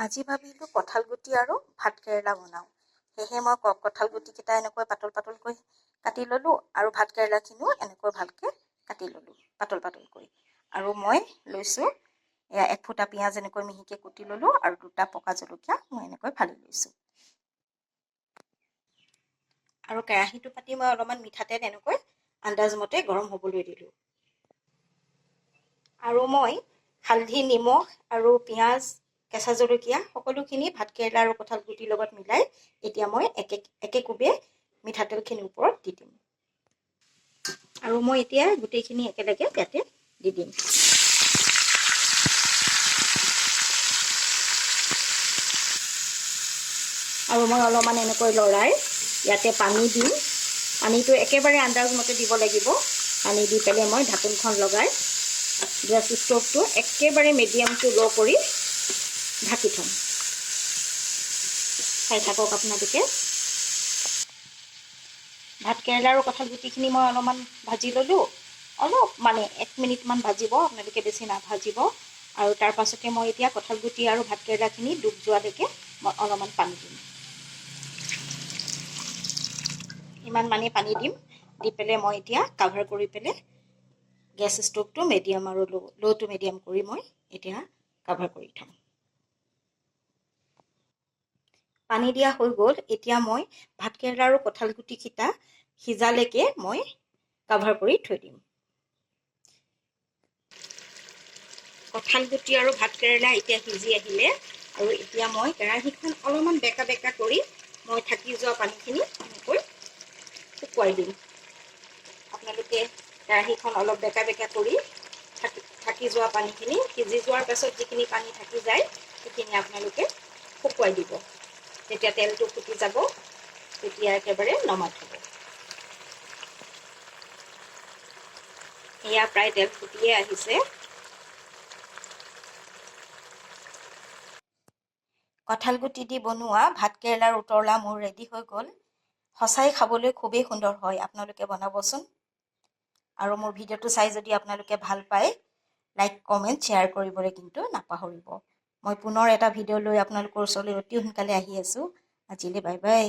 আজি ভাবিলোঁ কঁঠাল গুটি আৰু ভাত কেৰেলা বনাওঁ। সেয়েহে মই কঁঠাল গুটিকেইটা এনেকৈ পাতল পাতলকৈ কাটি ল'লোঁ আৰু ভাত কেৰেলাখিনিও এনেকৈ ভালকৈ কাটি ল'লোঁ পাতল পাতলকৈ। আৰু মই লৈছোঁ এয়া 1 ফুটা পিঁয়াজ এনেকৈ মিহিকৈ কুটি ল'লোঁ আৰু 2টা পকা জলকীয়া মই এনেকৈ ফালি লৈছোঁ। আৰু কেৰাহীটো পাতি মই অলপমান মিঠাতেল এনেকৈ আন্দাজমতে গৰম হ'বলৈ দিলোঁ। আৰু মই হালধি, নিমখ আৰু পিঁয়াজ, কেঁচা জলকীয়া সকলোখিনি ভাতকেৰেলা আৰু কঁঠাল গুটিৰ লগত মিলাই এতিয়া মই একেকোবে মিঠাতেলখিনিৰ ওপৰত দি দিম। আৰু মই এতিয়া গোটেইখিনি একেলগে ইয়াতে দি দিম। আৰু মই অলপমান এনেকৈ লৰাই ইয়াতে পানী দিম। পানীটো একেবাৰে আন্দাজমতে দিব লাগিব। পানী দি পেলাই মই ঢাকোনখন লগাই গেছ ষ্ট'ভটো একেবাৰে মিডিয়াম টু ল' কৰি ঢাকি থ'ম। চাই থাকক আপোনালোকে। ভাতকেৰেলা আৰু কঁঠাল গুটিখিনি মই অলপমান ভাজি ল'লোঁ। অলপ মানে 1 মিনিটমান ভাজিব, আপোনালোকে বেছি নাভাজিব। আৰু তাৰ পাছতে মই এতিয়া কঁঠাল গুটি আৰু ভাতকেৰেলাখিনি ডুব যোৱালৈকে মই অলপমান পানী দিম। ইমান মানে পানী দিম। দি পেলাই মই এতিয়া কাভাৰ কৰি পেলাই গেছ ষ্ট'ভটো মিডিয়াম আৰু ল' টু মিডিয়াম কৰি মই এতিয়া কাভাৰ কৰি থ'ম। পানী দিয়া হৈ গ'ল। এতিয়া মই ভাতকেৰেলা আৰু কঁঠাল গুটিকেইটা সিজালৈকে মই কাভাৰ কৰি থৈ দিম। কঁঠাল গুটি আৰু ভাতকেৰেলা এতিয়া সিজি আহিলে আৰু এতিয়া মই কেৰাহীখন অলপমান বেকা বেকা কৰি মই থাকি যোৱা পানীখিনি এনেকৈ শুকুৱাই দিম। আপোনালোকে কেৰাহীখন অলপ বেকা বেকা কৰি থাকি যোৱা পানীখিনি সিজি যোৱাৰ পাছত যিখিনি পানী থাকি যায় সেইখিনি আপোনালোকে শুকুৱাই দিব। যেতিয়া তেলটো ফুটি যাব তেতিয়া একেবাৰে নমাই থ'ব। এয়া প্ৰায় তেল ফুটিয়ে আহিছে। কঁঠাল গুটি দি বনোৱা ভাতকেৰেলাৰ উতৰলা মোৰ ৰেডি হৈ গ'ল। সঁচাই খাবলৈ খুবেই সুন্দৰ হয়, আপোনালোকে বনাবচোন। আৰু মোৰ ভিডিঅ'টো চাই যদি আপোনালোকে ভাল পায়, লাইক, কমেণ্ট, শ্বেয়াৰ কৰিবলৈ কিন্তু নাপাহৰিব। মই পুনৰ এটা ভিডিঅ' লৈ আপোনালোকৰ ওচৰলৈ অতি সোনকালে আহি আছোঁ। আজিলৈ বাই বাই।